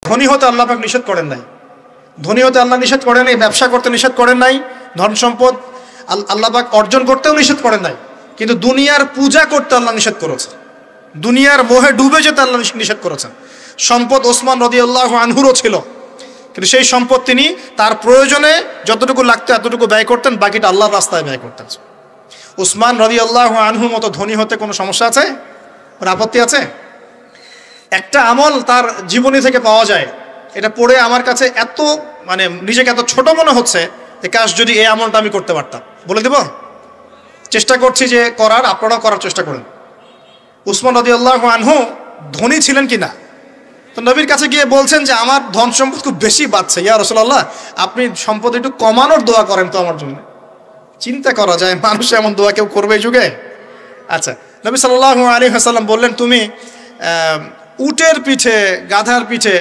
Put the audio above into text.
ধনী হতে আল্লাহ পাক নিষেধ করেন নাই, ধনী হতে আল্লাহ নিষেধ করেন নাই, ব্যবসা করতে নিষেধ করেন নাই, ধন সম্পদ আল্লাহ পাক অর্জন করতেও নিষেধ করেন নাই, কিন্তু দুনিয়ার পূজা করতে আল্লাহ নিষেধ করেছেন, দুনিয়ার মোহে ডুবে যেতে আল্লাহ নিষেধ করেছেন। সম্পদ ওসমান রাদিয়াল্লাহু আনহুরও ছিল, কিন্তু সেই সম্পদ তিনি তার প্রয়োজনে যতটুকু লাগতো এতটুকু ব্যয় করতেন, বাকিটা আল্লাহর রাস্তায় ব্যয় করতেন। ওসমান রাদিয়াল্লাহু আনহুর মতো ধনী হতে কোনো সমস্যা আছে? কোনো আপত্তি আছে? একটা আমল তার জীবনী থেকে পাওয়া যায়, এটা পড়ে আমার কাছে এত নিজেকে এত ছোট মনে হচ্ছে যে কাশ যদি এই আমলটা আমি করতে পারতাম। বলে দেব, চেষ্টা করছি যে করার, আপনারাও করার চেষ্টা করেন। উসমান রাদিয়াল্লাহু আনহু ধনী ছিলেন কিনা, তো নবীর কাছে গিয়ে বলছেন যে আমার ধন সম্পদ খুব বেশি বাড়ছে, ইয়া রাসূলুল্লাহ আপনি সম্পদ একটু কমানোর দোয়া করেন তো আমার জন্য। চিন্তা করা যায় মানুষ এমন দোয়া কেউ করবে এই যুগে? আচ্ছা, নবী সাল্লাল্লাহু আলাইহি ওয়াসাল্লাম বললেন তুমি উটের পিঠে, গাধার পিঠে